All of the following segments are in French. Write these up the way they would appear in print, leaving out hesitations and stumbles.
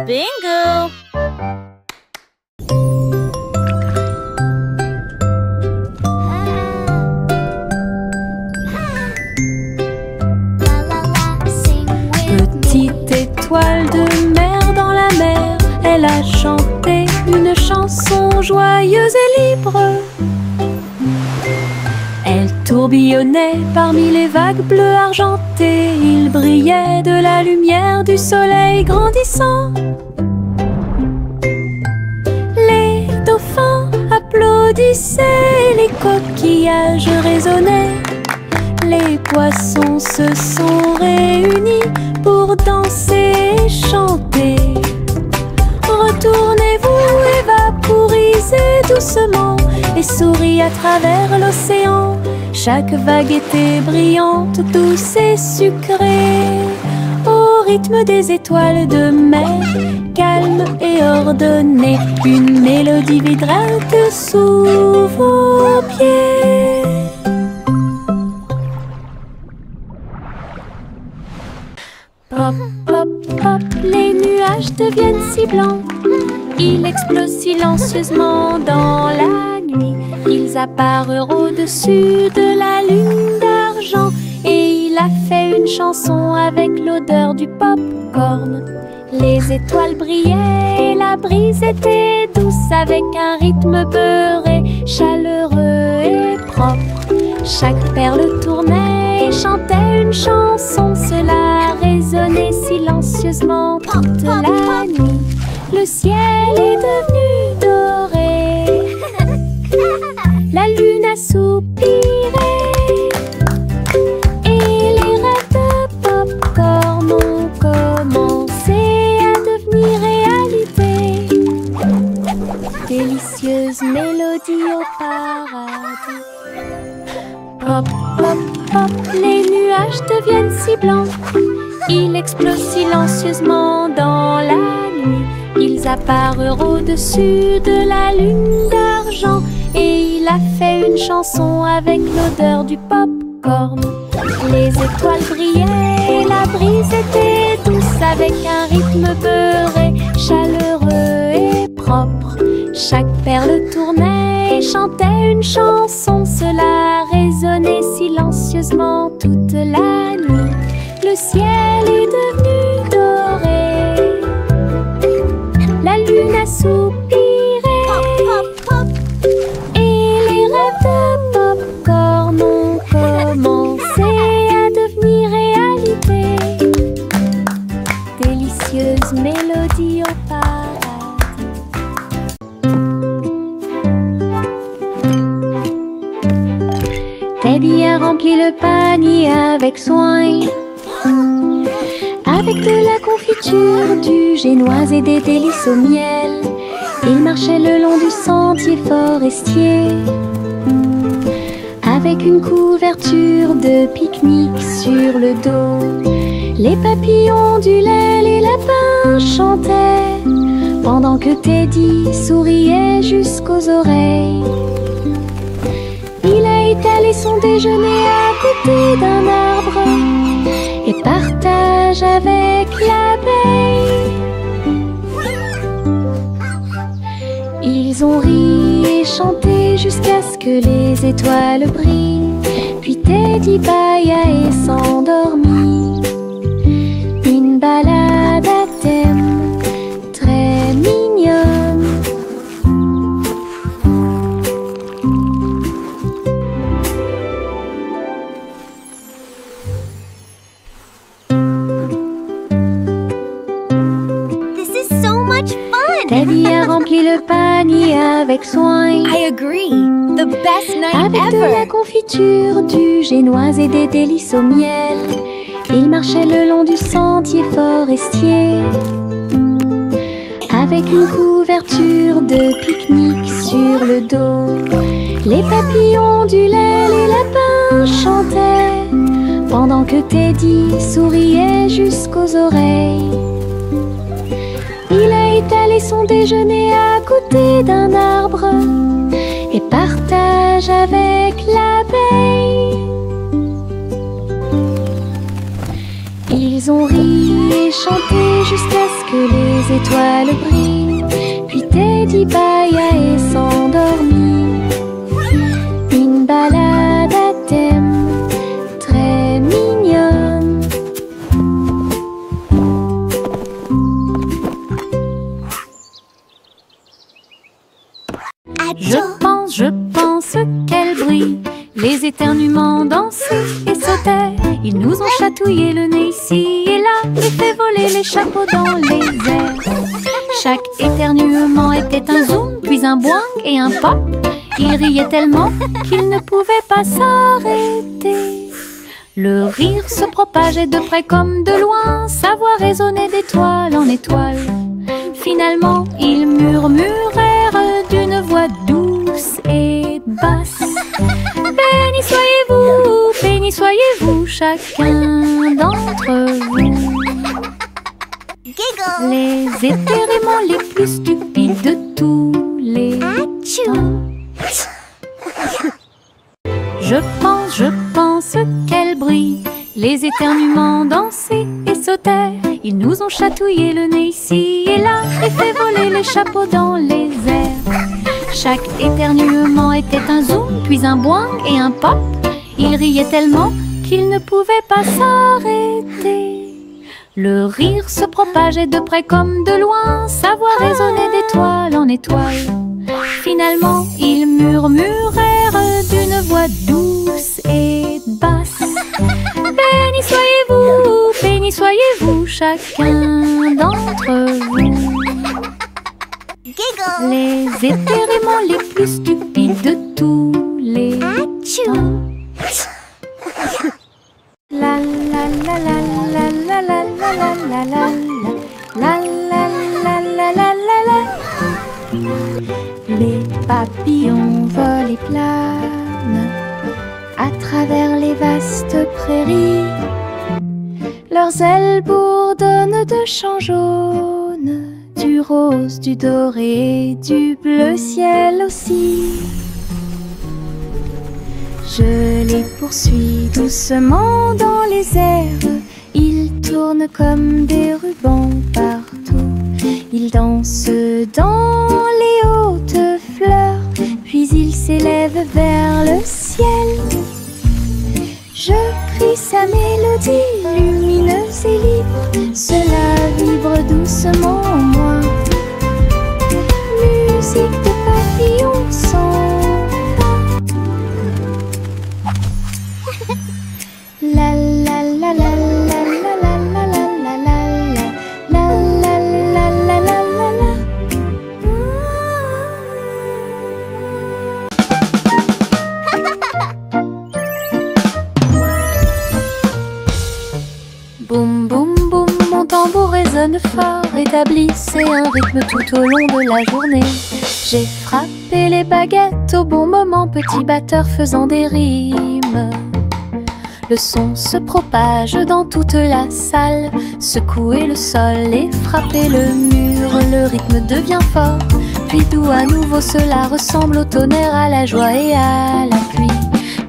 Bingo! Petite étoile de mer dans la mer, elle a chanté une chanson joyeuse et libre. Elle tourbillonnait parmi les vagues bleues argentées. Il brillait de la lumière du soleil grandissant. Les dauphins applaudissaient, les coquillages résonnaient. Les poissons se sont réunis pour danser et chanter. Retournez-vous et vaporisez doucement et souris à travers l'océan. Chaque vague était brillante, douce et sucrée, au rythme des étoiles de mer, calme et ordonnée. Une mélodie vibrante sous vos pieds. Pop, pop, pop, les nuages deviennent si blancs. Ils explosent silencieusement dans la nuit. Ils apparurent au-dessus de la lune d'argent. Et il a fait une chanson avec l'odeur du pop-corn. Les étoiles brillaient et la brise était douce, avec un rythme beurré, chaleureux et propre. Chaque perle tournait et chantait une chanson. Cela résonnait silencieusement toute la nuit. Le ciel est devenu doré. La lune a soupiré. Et les rêves de pop-corn ont commencé à devenir réalité. Délicieuse mélodie au paradis. Pop, pop, pop, les nuages deviennent si blancs. Ils explosent silencieusement dans la nuit. Ils apparurent au-dessus de la lune d'argent. Et il a fait une chanson avec l'odeur du pop-corn. Les étoiles brillaient et la brise était douce, avec un rythme beurré, chaleureux et propre. Chaque perle tournait et chantait une chanson. Cela résonnait silencieusement toute la nuit. Le ciel est devenu doré. La lune a soupiré. Et les rêves de pop-corn ont commencé à devenir réalité. Délicieuse mélodie au paradis. Teddy a rempli le panier avec soin, avec de la confiture, du génoise et des délices au miel. Il marchait le long du sentier forestier, avec une couverture de pique-nique sur le dos. Les papillons ondulaient, les lapins chantaient, pendant que Teddy souriait jusqu'aux oreilles. Il a étalé son déjeuner à côté d'un arbre et partage avec l'abeille. Ils ont ri et chanté jusqu'à ce que les étoiles brillent. Puis Teddy bâilla et s'endormit. Une balade à thème très mignonne. Teddy a rempli le panier avec soin. I agree. The best night avec ever. de la confiture, du génoise et des délices au miel. Il marchait le long du sentier forestier, avec une couverture de pique-nique sur le dos. Les papillons ondulaient, les lapins chantaient, pendant que Teddy souriait jusqu'aux oreilles. Il a étalé son déjeuner à côté d'un arbre et partage avec l'abeille. Ils Ils ont ri et chanté jusqu'à ce que les étoiles brillent. Puis Teddy bâilla et s'endormit. Une balade à thème très mignonne. Je pense qu'elle brille. Les éternuements dansaient et sautaient. Ils nous ont chatouillé le nez ici et là et fait voler les chapeaux dans les airs. Chaque éternuement était un zoom, puis un boing et un pop. Ils riaient tellement qu'ils ne pouvaient pas s'arrêter. Le rire se propageait de près comme de loin, sa voix résonnait d'étoile en étoile. Finalement, ils murmurèrent d'une voix douce et basse. Béni soyez-vous, chacun d'entre vous. Giggle. Les éternuements les plus stupides de tous les temps. Je pense qu'elle brille. Les éternuements dansaient et sautaient. Ils nous ont chatouillé le nez ici et là et fait voler les chapeaux dans les airs. Chaque éternuement était un zoom, puis un boing et un pop. Ils riaient tellement qu'ils ne pouvaient pas s'arrêter. Le rire se propageait de près comme de loin, sa voix résonnait d'étoile en étoile. Finalement, ils murmurèrent d'une voix douce et basse. Béni soyez-vous, chacun d'entre vous. Giggle. Les éternuements les plus stupides de tous les temps. La la la la la la la la la la la la la la la la. Les papillons volent et planent à travers les vastes prairies. Leurs ailes bourdonnent de chants jaunes, du rose, du doré, du bleu ciel aussi. Je les poursuis doucement dans les airs. Ils tournent comme des rubans partout. Ils dansent dans les hautes fleurs, puis ils s'élèvent vers le ciel. Je crie sa mélodie lumineuse et libre. Cela vibre doucement en moi. Musique de papillons sans la la la la la la la la la la la la la la la la. Boum boum boum, mon tambour résonne fort, établissez un rythme tout au long de la journée. J'ai frappé les baguettes au bon moment, petit batteur faisant des rimes. Le son se propage dans toute la salle, secouez le sol et frappez le mur. Le rythme devient fort, puis doux à nouveau. Cela ressemble au tonnerre, à la joie et à la pluie.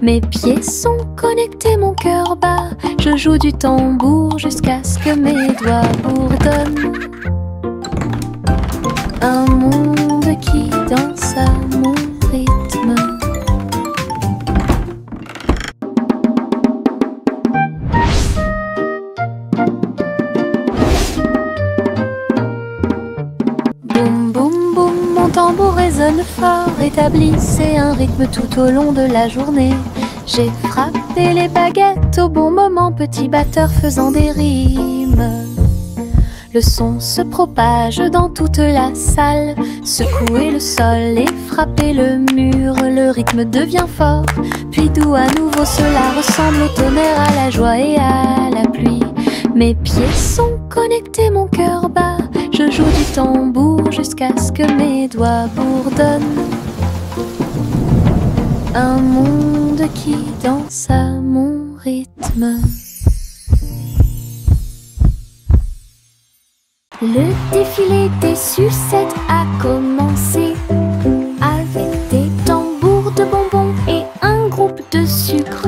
Mes pieds sont connectés, mon cœur bat. Je joue du tambour jusqu'à ce que mes doigts bourdonnent. Un monde qui danse à mon rythme. Boum boum boum, mon tambour résonne fort, établissez un rythme tout au long de la journée. J'ai frappé les baguettes au bon moment, petit batteur faisant des rimes. Le son se propage dans toute la salle, secouez le sol et frappez le mur. Le rythme devient fort, puis doux à nouveau. Cela ressemble au tonnerre, à la joie et à la pluie. Mes pieds sont connectés, mon cœur bat. Je joue du tambour jusqu'à ce que mes doigts bourdonnent. Un monde qui danse à mon rythme. Le défilé des sucettes a commencé, avec des tambours de bonbons et un groupe de sucre.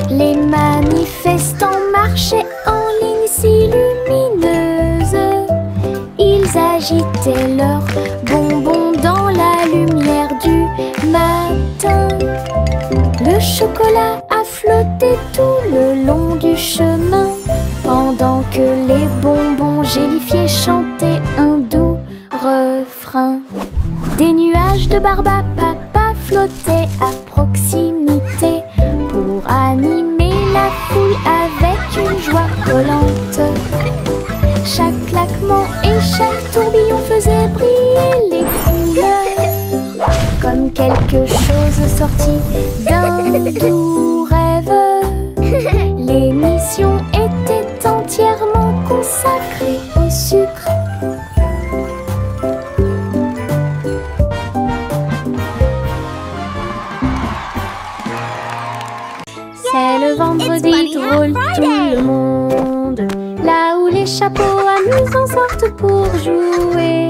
Les manifestants marchaient en ligne goûter leurs bonbons dans la lumière du matin. Le chocolat a flotté tout le long du chemin, pendant que les bonbons gélifiés chantaient un doux refrain. Des nuages de barbe à papa flottaient à proximité pour animer la foule avec une joie collante. Chaque claquement et chaque tourbillon faisait briller les couleurs, comme quelque chose sorti d'un doux rêve. L'émission était entièrement consacrée au sucre. C'est le vendredi drôle, tout le monde, là où les chapeaux amusants sortent pour jouer.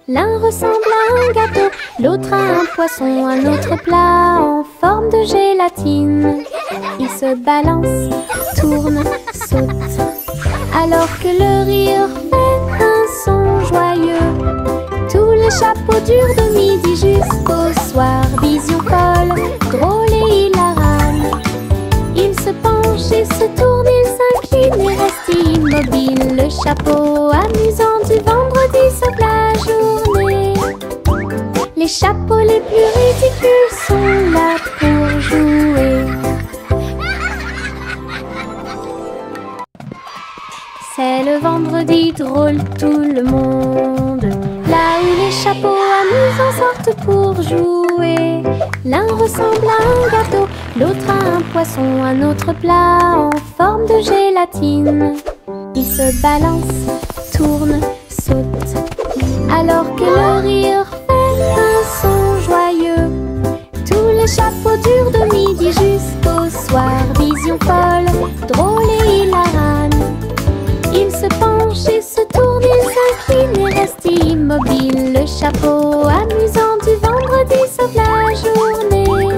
L'un ressemble à un gâteau, l'autre à un poisson, un autre plat en forme de gélatine. Ils se balancent, tournent, sautent, alors que le rire fait un son joyeux. Tous les chapeaux durent de midi jusqu'au soir. Vision folle, drôle et hilarante. Ils se penchent et se tournent, ils s'inclinent et restent immobiles. Le chapeau amusant du vendredi sauve la journée. Les chapeaux les plus ridicules sont là pour jouer. C'est le vendredi drôle, tout le monde, là où les chapeaux amusants sortent pour jouer. L'un ressemble à un gâteau, l'autre à un poisson, un autre plat en forme de gélatine. Ils se balancent, tournent, sautent, alors que le rire fait un son joyeux. Tous les chapeaux durent de midi jusqu'au soir. Vision folle, drôle et hilarante. Ils se penchent et se tournent, ils s'inclinent et restent immobiles. Le chapeau amusant du vendredi sauve la journée.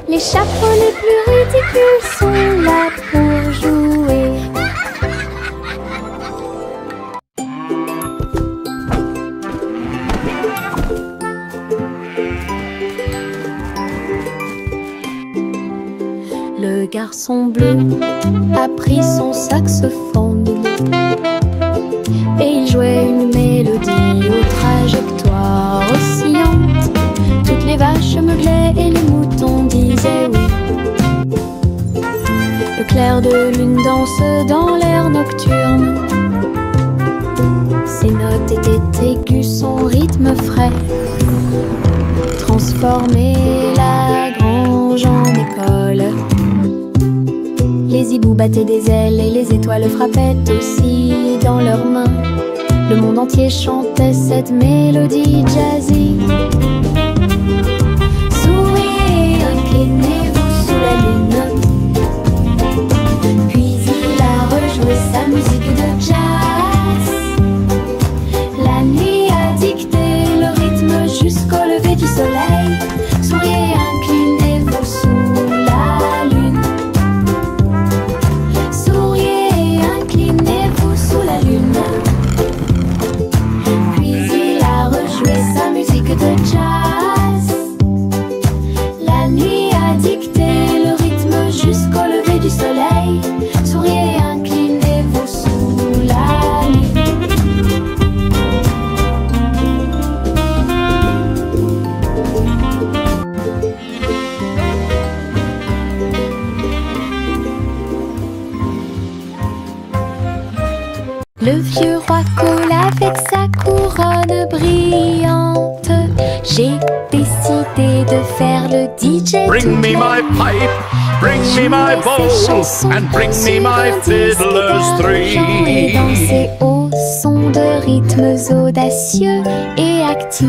Les chapeaux les plus ridicules sont là pour jouer. Le garçon bleu a pris son saxophone et il jouait une mélodie aux trajectoires oscillantes. Toutes les vaches meuglaient et les moutons disaient oui. Le clair de lune danse dans l'air nocturne. Ses notes étaient aiguës, son rythme frais transformait la grange en école. Les hiboux battaient des ailes et les étoiles frappaient aussi dans leurs mains. Le monde entier chantait cette mélodie jazzy. Souriez, inclinez-vous sous la lune. Puis il a rejoué sa musique de jazz. La nuit a dicté le rythme jusqu'au lever du soleil. Souriez, inclinez-vous sous la lune. Souriez, inclinez-vous sous la lune. Puis il a rejoué sa musique de jazz. La nuit a dicté le rythme jusqu'au lever du soleil. Souriez, inclinez-vous sous la lune. Le vieux roi coule avec sa couronne brillante. J'ai décidé de faire le DJ. Bring me my pipe, bring me my bowl, and bring me my fiddlers three. Et danser au son de rythmes audacieux et actifs.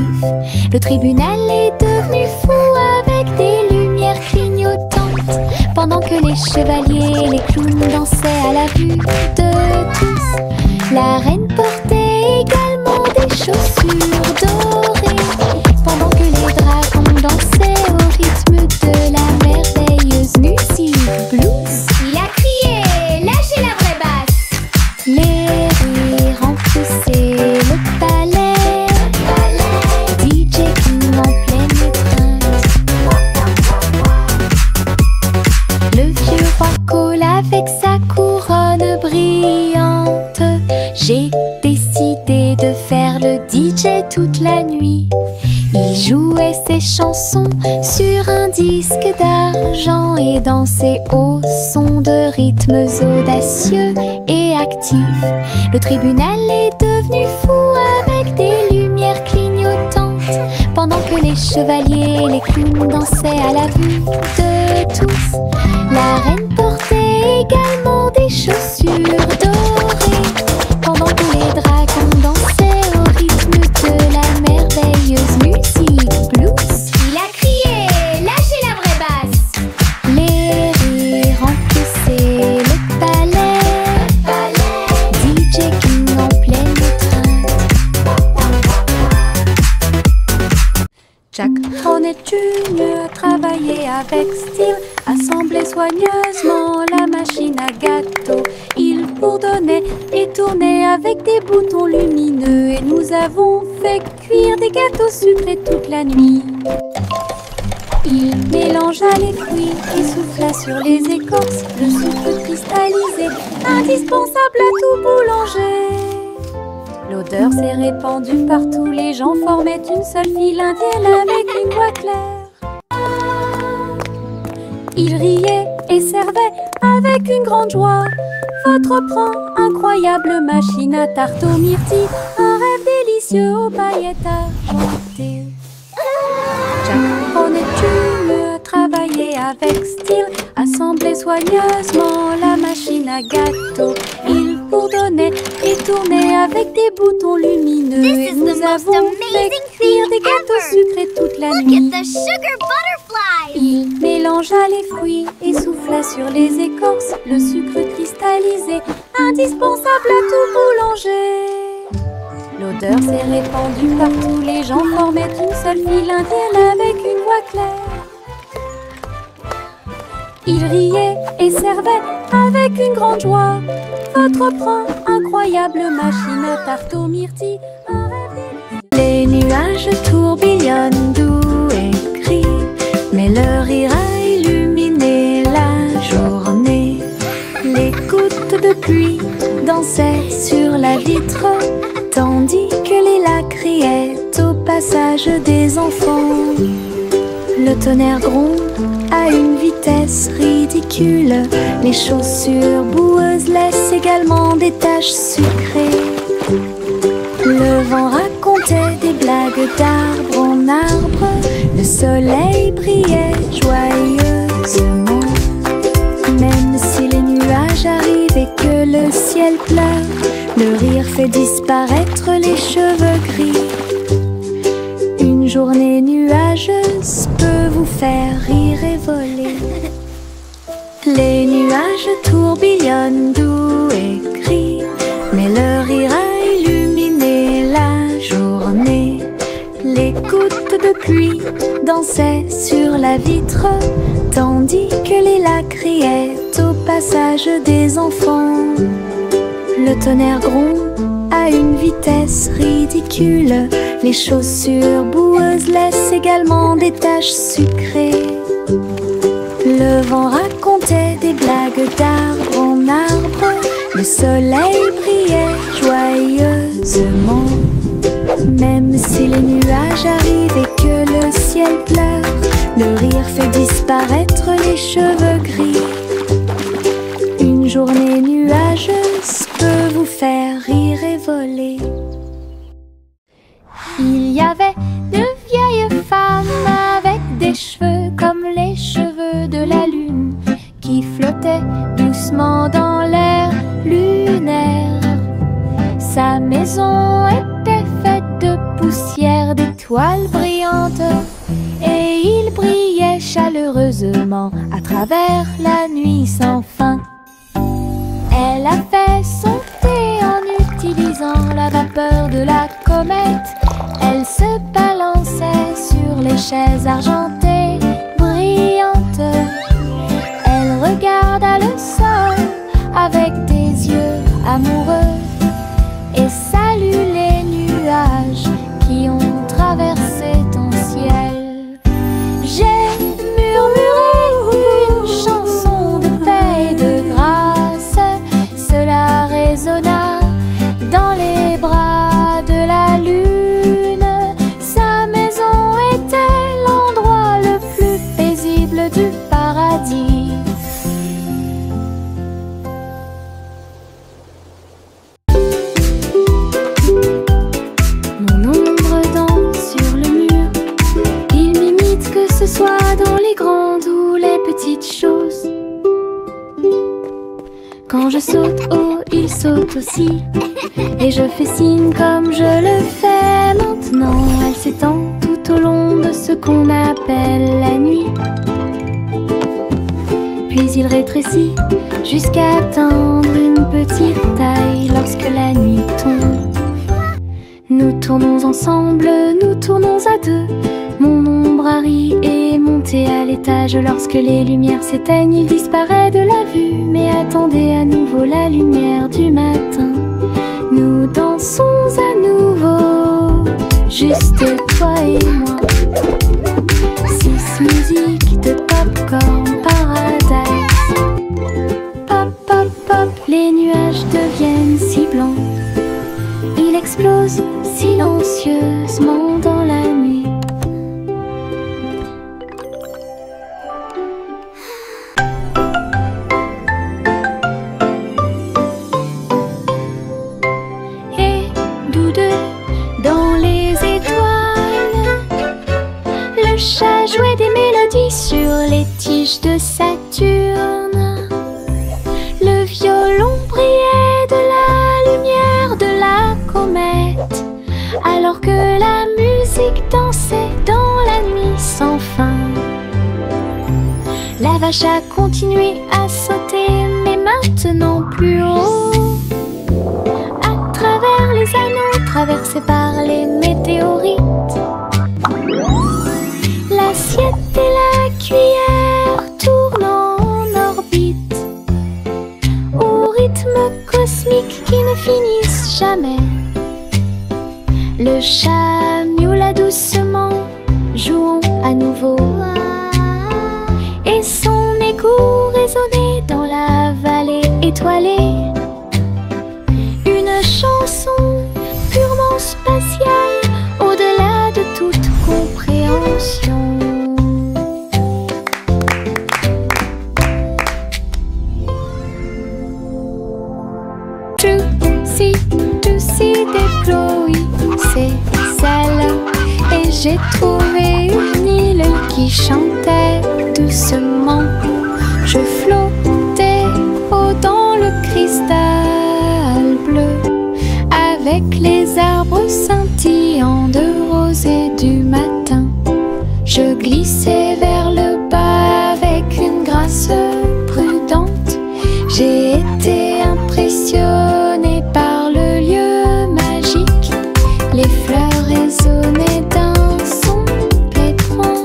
Le tribunal est devenu fou avec des lumières clignotantes, pendant que les chevaliers et les clowns dansaient à la vue de tous. La reine portait également des chaussures dorées, pendant que les dragons dansaient au rythme de la merveilleuse musique blues. Il a crié, lâchez la vraie basse. Les rires emplissaient le palais. toute la nuit. Il jouait ses chansons sur un disque d'argent et dansait au son de rythmes audacieux et actifs. Le tribunal est devenu fou avec des lumières clignotantes, pendant que les chevaliers et les clowns dansaient à la vue de tous. La reine portait également des chaussures dorées, pendant que les dragons dansaient au rythme de la merveilleuse musique blues. Il a crié, lâchez la vraie basse. Les rires remplissaient le palais, DJ King en pleine train. Jack Hornet Jr. travaillait avec style, assemblait soigneusement la machine à gâteau. Il bourdonnait et tournait avec des boutons lumineux, et nous avons fait cuire des gâteaux sucrés toute la nuit. Il mélangea les fruits et souffla sur les écorces le sucre cristallisé, indispensable à tout boulanger. L'odeur s'est répandue partout, les gens formaient une seule file indienne avec une voix claire. Il riait et servait avec une grande joie votre pran, incroyable machine à tarte aux myrtilles, un rêve délicieux aux paillettes argentées. Jack Hornet Jr. travaillait avec style, assemblait soigneusement la machine à gâteau. Il bourdonnait et tournait avec des boutons lumineux, et nous avons fait cuire des gâteaux sucrés toute la nuit. Look at the sugar butterflies. Il mélangea les fruits et souffla sur les écorces le sucre cristallisé, indispensable à tout boulanger. L'odeur s'est répandue partout, les gens formaient une seule file indienne avec une voix claire. Il riait et servait avec une grande joie votre pran, incroyable machine à tarte aux myrtilles, un rêve délicieux. Les nuages tourbillonnent doux et gris, mais leur rire a illuminé la journée. Les gouttes de pluie dansaient sur la vitre, tandis que les lacs riaient au passage des enfants. Le tonnerre gronde à une vitesse ridicule, les chaussures boueuses laissent également des taches sucrées. Le vent racontait des blagues d'arbre en arbre, le soleil brillait joyeusement. Même si les nuages arrivent et que le ciel pleure, le rire fait disparaître les cheveux gris. Une journée nuageuse peut vous faire rire et voler. Les nuages tourbillonnent doux et gris, mais leur rire a illuminé la journée. Les gouttes de pluie dansaient sur la vitre, tandis que les lacs riaient au passage des enfants. Le tonnerre gronde à une vitesse ridicule, les chaussures boueuses laissent également des taches sucrées. Le vent racontait des blagues d'arbre en arbre, le soleil brillait joyeusement. Même si les nuages arrivent et que le ciel pleure, le rire fait disparaître les cheveux gris. Une journée nuageuse peut vous faire rire et voler. Il y avait de vieilles femmes avec des cheveux comme les cheveux de la lune, qui flottaient doucement dans l'air lunaire. Sa maison était faite de poussière, d'étoiles brillantes, et il brillait chaleureusement à travers la nuit sans fin. Elle a fait son thé en utilisant la vapeur de la comète. Elle se balançait sur les chaises argentées brillantes. Elle regarda le sol avec des yeux amoureux et salue les nuages qui ont traversé ton ciel. J'ai murmuré une chanson de paix et de grâce, cela résonna dans les bras de la lune. je saute haut, il saute aussi. Et je fais signe comme je le fais maintenant. Elle s'étend tout au long de ce qu'on appelle la nuit. Puis il rétrécit jusqu'à atteindre une petite taille lorsque la nuit tombe. Nous tournons ensemble, nous tournons à deux. Mon ombre Harry est monté à l'étage. Lorsque les lumières s'éteignent, il disparaît de la vue. Mais attendez à nouveau la lumière du matin. Nous dansons à nouveau, juste toi et moi. 6 musiques de Popcorn Paradise. Pop, pop, pop, les nuages deviennent si blancs. Il explose silencieusement dans la nuit. Et nous deux, dans les étoiles, le chat jouait des mélodies sur les tiges de Saturne. Le violon brillait de la lumière de la comète, alors que la musique dansait dans la nuit sans fin. La vache a continué à sauter, mais maintenant plus haut. À travers les anneaux, traversés par les météorites. L'assiette et la cuillère tournent en orbite, au rythme cosmique qui ne finissent jamais. Le chat miaula doucement, jouons à nouveau. Et son écho résonnait dans la vallée étoilée. Une chanson purement spatiale, au-delà de toute compréhension. Tootsie déploie ses ailes, et j'ai trouvé une île qui chantait doucement. Je flottais haut dans le cristal bleu, avec les arbres scintillants de rose et du matin. Je glissais vers le bas avec une grâce prudente. J'ai été impressionnée par le lieu magique. Les fleurs résonnaient d'un son pétrant.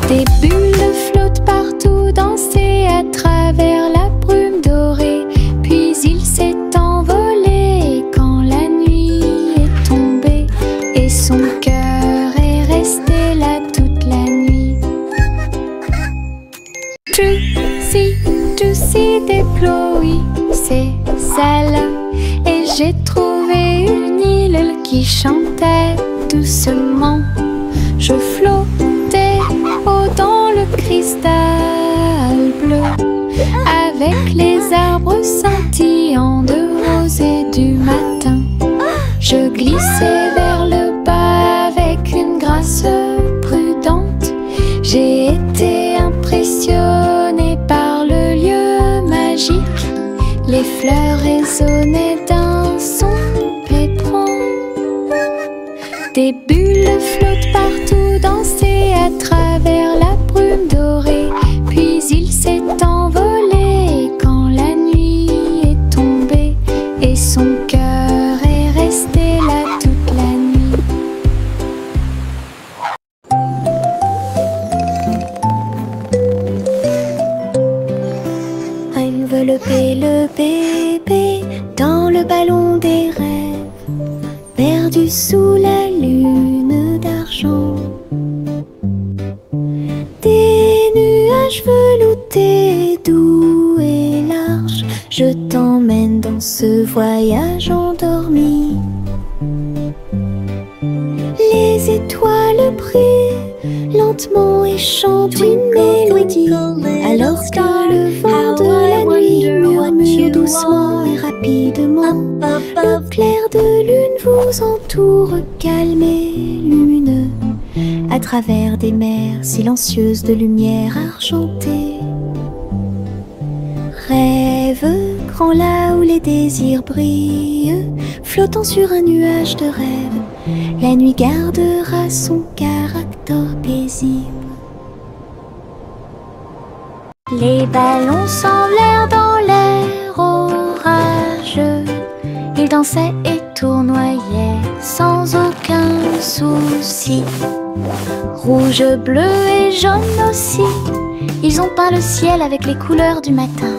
Des bulles flottent partout, dansaient à travers la brume dorée. Puis il s'est envolé quand la nuit est tombée, et son cœur est resté là toute la nuit. Tootsie déploie ses ailes, et j'ai trouvé une île qui chantait doucement. Je flottais haut dans le cristal bleu, avec les arbres scintillants de rose et du matin. Je glissais vers le bas avec une grâce prudente. J'ai été impressionnée par le lieu magique. Les fleurs résonnaient d'un son pétrant. Des bulles flottent partout, dansaient à travers la brume dorée. Puis il s'est envolé quand la nuit est tombée, et son cœur est resté là toute la nuit. Envelopper le bébé dans le ballon des rêves, perdu sous la lune d'argent. Des nuages veloutés, doux et larges, je t'emmène dans ce voyage endormi. Les étoiles brillent lentement et chantent une mélodie, alors que le vent de la nuit murmure doucement et rapidement. Le clair de lune vous entoure, calme et lumineux, à travers des mers silencieuses de lumière argentée. Rêve rend là où les désirs brillent, flottant sur un nuage de rêve. La nuit gardera son caractère paisible. Les ballons s'envolèrent dans l'air orageux. Ils dansaient et tournoyaient sans aucun souci. Rouge, bleu et jaune aussi, ils ont peint le ciel avec les couleurs du matin.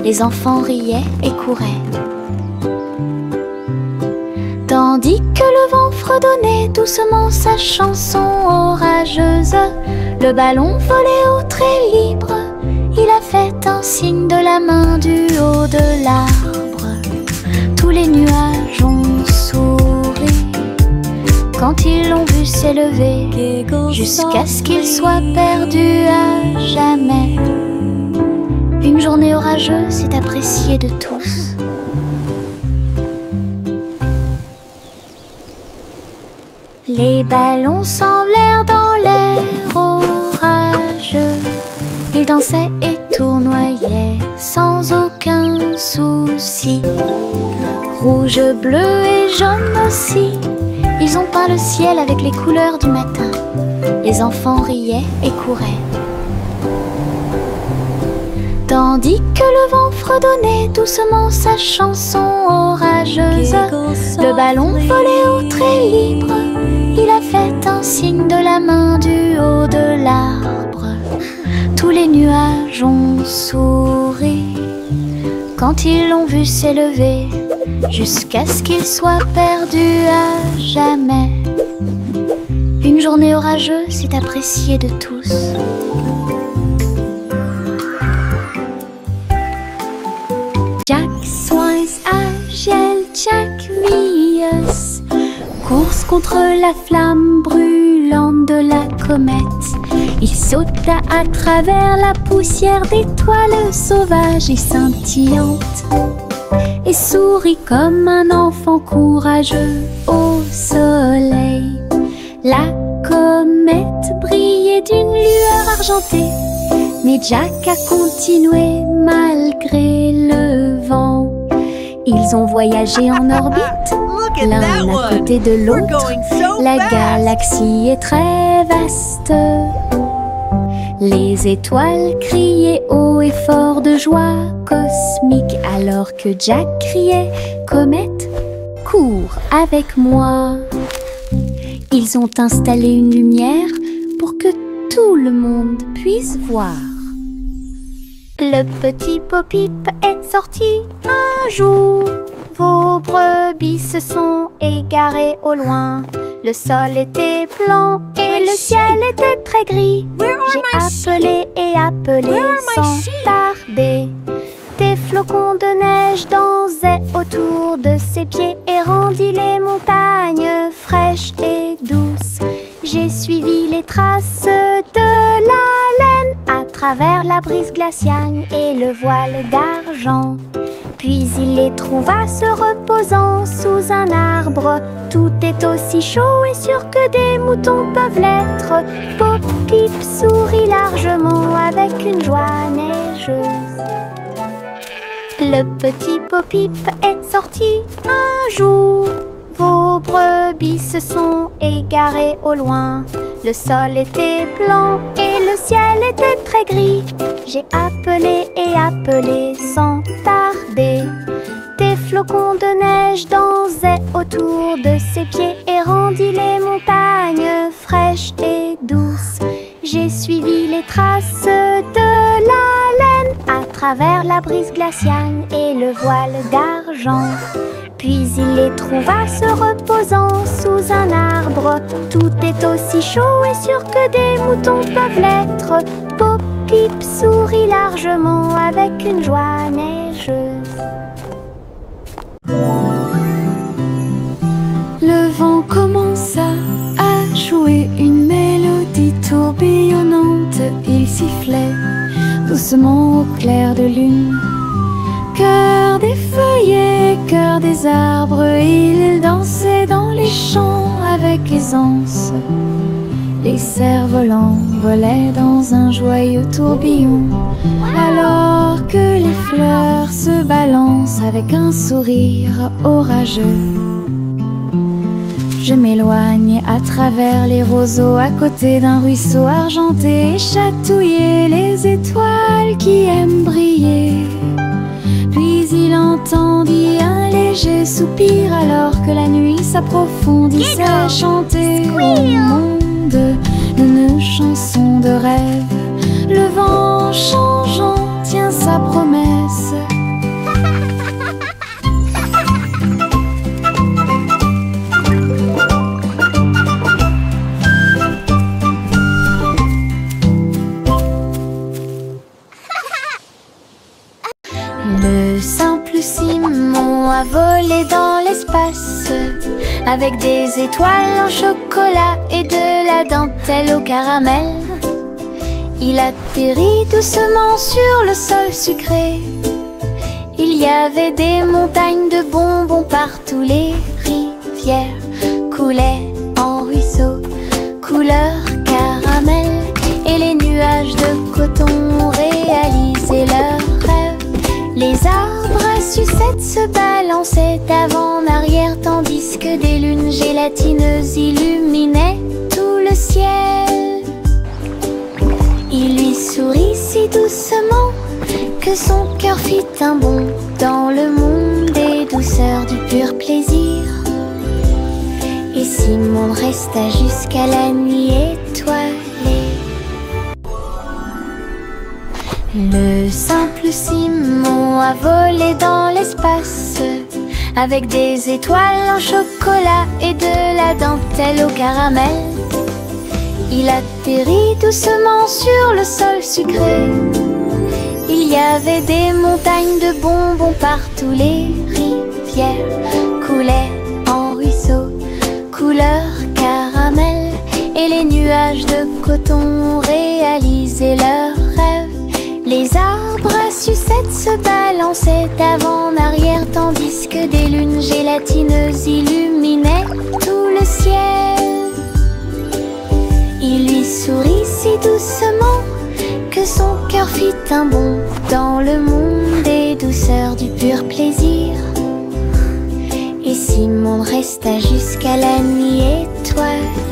Les enfants riaient et couraient. Tandis que le vent fredonnait doucement sa chanson orageuse, le ballon volait au trait libre. Il a fait un signe de la main du haut de l'arbre. Tous les nuages ont souri quand ils l'ont vu s'élever, jusqu'à ce qu'il soit perdu à jamais. Une journée orageuse est appréciée de tous. Les ballons s'envolèrent dans l'air orageux. Ils dansaient et tournoyaient sans aucun souci. Rouge, bleu et jaune aussi, ils ont peint le ciel avec les couleurs du matin. Les enfants riaient et couraient. Tandis que le vent fredonnait doucement sa chanson orageuse, le ballon volait au trait libre. Il a fait un signe de la main du haut de l'arbre. Tous les nuages ont souri quand ils l'ont vu s'élever, jusqu'à ce qu'il soit perdu à jamais. Une journée orageuse est appréciée de tous. Jack Swines agile, Jack Rius, course contre la flamme brûlante de la comète. Il sauta à travers la poussière d'étoiles sauvages et scintillantes, et sourit comme un enfant courageux au soleil. La comète brillait d'une lueur argentée, mais Jack a continué malgré le vent. Ils ont voyagé en orbite, l'un à côté de l'autre. La galaxie est très vaste. Les étoiles criaient haut et fort de joie cosmique, alors que Jack criait « Comète, cours avec moi !» Ils ont installé une lumière pour que tout le monde puisse voir. Le petit Bo-Peep est sorti un jour. Vos brebis se sont égarées au loin. Le sol était blanc et le ciel était très gris. J'ai appelé et appelé sans tarder. Des flocons de neige dansaient autour de ses pieds et rendit les montagnes fraîches et douces. J'ai suivi les traces de la laine à travers la brise glaciale et le voile d'argent. Puis il les trouva se reposant sous un arbre. Tout est aussi chaud et sûr que des moutons peuvent l'être. Bo-Peep sourit largement avec une joie neigeuse. Le petit Bo-Peep est sorti un jour. Vos brebis se sont égarées au loin. Le sol était blanc et le ciel était très gris. J'ai appelé et appelé sans tarder. Des flocons de neige dansaient autour de ses pieds et rendit les montagnes fraîches et douces. J'ai suivi les traces de la laine à travers la brise glaciale et le voile d'argent. Puis il les trouva se reposant sous un arbre. Tout est aussi chaud et sûr que des moutons peuvent l'être. Bo-Peep sourit largement avec une joie neigeuse. Le vent commença à jouer une mélodie tourbillonnante. Il sifflait doucement au clair de lune. Cœur des feuillets, cœur des arbres, il dansait dans les champs avec aisance. Les cerfs-volants volait dans un joyeux tourbillon, alors que les fleurs se balancent avec un sourire orageux. Je m'éloigne à travers les roseaux, à côté d'un ruisseau argenté, et chatouiller les étoiles qui aiment briller. Puis il entendit un léger soupir, alors que la nuit s'approfondissait à chanter au monde une chanson de rêve. Le vent changeant tient sa promesse. Le simple Simon a volé dans l'espace, avec des étoiles en chocolat et de la dentelle au caramel. Il atterrit doucement sur le sol sucré. Il y avait des montagnes de bonbons partout. Les rivières coulaient en ruisseaux, couleur caramel. Et les nuages de coton réalisaient leurs rêves. Les arbres à sucettes se balançaient d'avant en arrière, tandis que des lunes gélatineuses illuminaient tout le ciel. Il lui sourit si doucement que son cœur fit un bond dans le monde des douceurs du pur plaisir. Et Simon resta jusqu'à la nuit étoilée. Le simple Simon a volé dans l'espace, avec des étoiles en chocolat et de la dentelle au caramel. Il atterrit doucement sur le sol sucré. Il y avait des montagnes de bonbons partout. Les rivières coulaient en ruisseaux, couleur caramel. Et les nuages de coton réalisaient leurs rêves. Les arbres à sucettes se balançaient d'avant en arrière, tandis que des lunes gélatineuses illuminaient tout le ciel. Il lui sourit si doucement que son cœur fit un bond dans le monde des douceurs du pur plaisir. Et Simon resta jusqu'à la nuit étoilée.